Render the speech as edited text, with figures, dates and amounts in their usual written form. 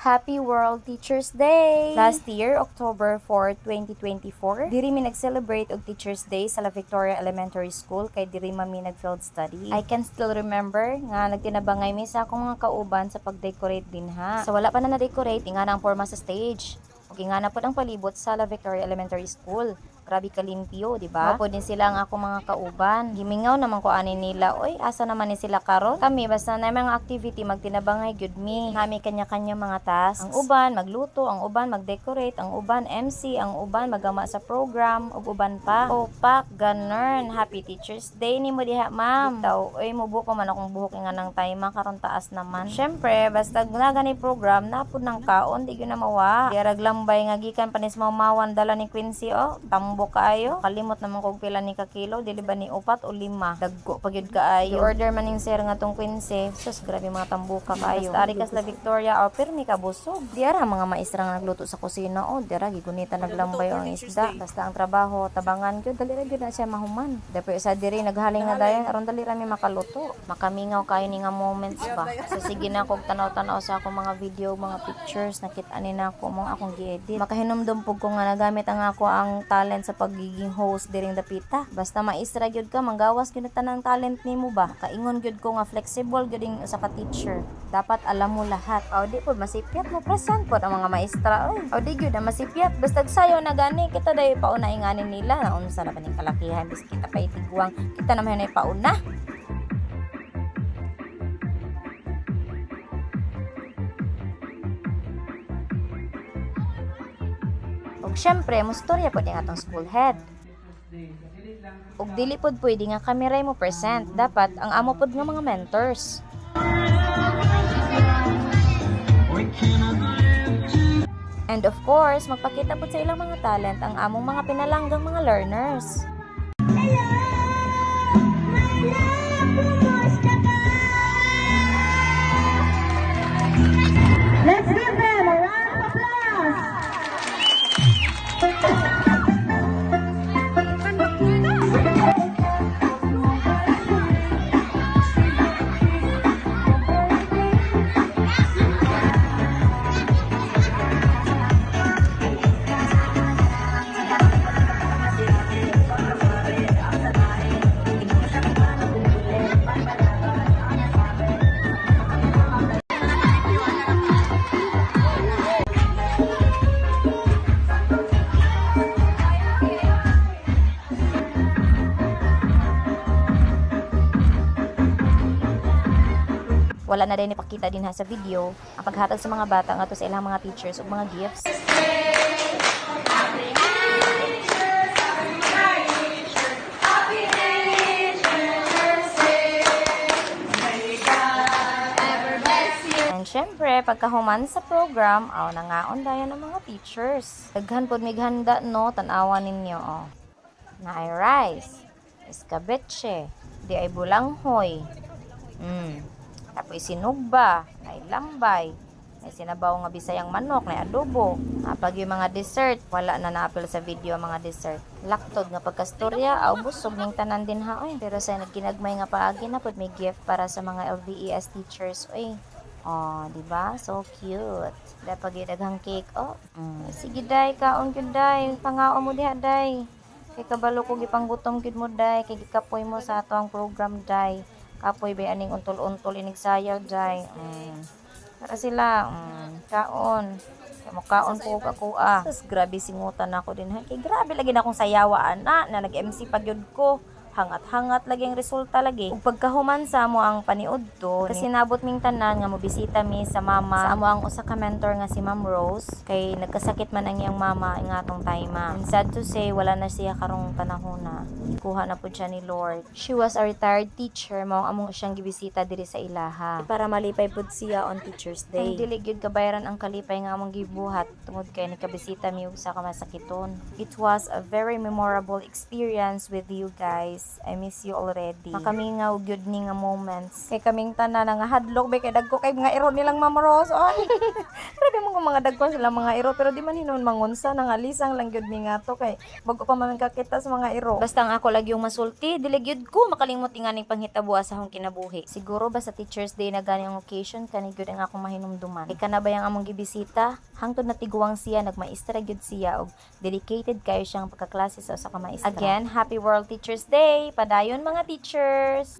Happy World Teachers Day! Last year, October 4, 2024, diri mi nag-celebrate og Teachers Day sa La Victoria Elementary School kay diri mi nag-field study. I can still remember nga nagtinabangay mi sa akong mga kauban sa pag-decorate din ha. So wala pa na na-decorate, nga na ang forma sa stage. Okay nga na po ang palibot sa La Victoria Elementary School. Grabe kalimpyo, di ba? Mapod din sila ang ako mga kauban. Gimingaw naman ko ani nila, oy, asa naman ni sila karon? Kami basta na mga activity magtinabangay gyud mi. Kami kanya-kanya mga tasks. Ang uban magluto, ang uban mag-decorate, ang uban MC, ang uban magama sa program, ug uban pa. Opak, ganern. Happy Teachers Day ni mo diha, ma'am. Daw, oy, mubo pa man akong buhok nga nang time karon taas naman. Syempre, basta gani program napud ng kaon, di gyud na mawa. Diarag lambay nga gikan panis maumawan dala ni Quincy, oh. Tambo kaayo, kalimot naman kog pila ni ka kilo, dili ba ni 4 o 5, dagko pagyud kaayo. Order man ning sir nga tong Quincy, sus grabe mga tambuka kaayo. Basta ari kas La Victoria o pirmi ka busog. Diara mga maestra nga nagluto sa kusina, o diara gigunita naglambay ang isda. Basta ang trabaho tabangan gyud, dali ra gyud na siya mahuman. Dapat sa diri naghaling na dayon aron dali ra mi makaluto. Makamingaw kayo ni nga moments ba. So sige na kog tanaw-tanaw sa akong mga video, mga pictures, nakita ni na ako mga akong gi-edit. Makahinumdum pug ko nga nagamit ang ako ang talent sa pagiging host diring dapita. Basta maestra gyud ka, manggawas gyud tanang talent nimo ba. Kaingon gyud ko nga flexible gyud sa ka teacher. Dapat alam mo lahat. O di pud masipyat mo present pod ang mga maestra oy. O di gyud na masipyat basta sayo na gani kita dayo pauna inganin nila na unsa na ba ning kalakihan bis kita pa itigwang. Kita naman ay pauna. Og syempre, mustorya po din atong school head. Og dili pod pwede nga kami ray mo present. Dapat ang amo pod nga mga mentors. And of course, magpakita pod sa ilang mga talent ang among mga pinalanggang mga learners. Let's give them a round of applause. Wala na din ipakita din ha sa video ang paghatag sa mga bata ngadto sa ilang mga teachers ug mga gifts. And syempre, pagkahuman sa program, nangaon dayon ang mga teachers. Daghan pod mig handa no, tan-awan ninyo oh. Na ay rice, escabeche, di ay bulanghoy. Tapos sinugba, may lambay, may sinabaw nga bisayang manok, may adobo. Pag yung mga dessert, wala na naapil sa video ang mga dessert. Laktod nga pagkastorya, busog ning tanan din ha oy. Pero sa nagginagmay nga paagi na pud may gift para sa mga LVES teachers oy. Oh, di ba? So cute. Dapat gidaghang cake oh. Sige day, kaon gyud day, pangaon mo diha day. Kay kabalo ko gipanggutom gyud mo day, kay gikapoy mo sa ato ang program day. Kapoy ba aning untol-untol inig sayaw day. Para sila kaon. Kay mo kaon ko ako Tapos grabe singutan ako din. Kay grabe lagi na akong sayawaan na nag-MC pa gyud ko. Hangat-hangat lagi ang resulta lagi. Ug pagkahuman sa amo ang paniudto, kasi nabot ming tanan nga mobisita mi sa mama sa amo ang usa ka mentor nga si Ma'am Rose kay nagkasakit man ang iyang mama nga atong time. And sad to say wala na siya karong panahona. Kuha na pud siya ni Lord. She was a retired teacher mao among siyang gibisita diri sa ilaha para malipay pud siya on Teachers Day. And dili gyud kabayaran ang kalipay nga among gibuhat tungod kay nakabisita mi og sa kamasakiton. It was a very memorable experience with you guys. I miss you already. Makamingaw gyud ni nga moments. Kay kaming tanan nga hadlok bay kay dagko kay mga iro nilang Ma'am Rose. Oy. grabe mo mga dagko sila mga iro pero di man hinon mangunsa nang alisang lang gyud mi nga to kay bago pa man kakita sa mga iro. Basta ang ako lagi yung masulti, dili gyud ko makalimot nga ning panghitabo sa akong kinabuhi. Siguro ba sa Teachers Day na gani ang occasion kani gyud ang akong mahinumduman. Ika na ba yang among gibisita? Hangtod na tiguang siya nagmaestra gyud siya og dedicated kayo siyang pagkaklase sa usa ka maestra. Again, happy World Teachers Day. Padayon mga teachers.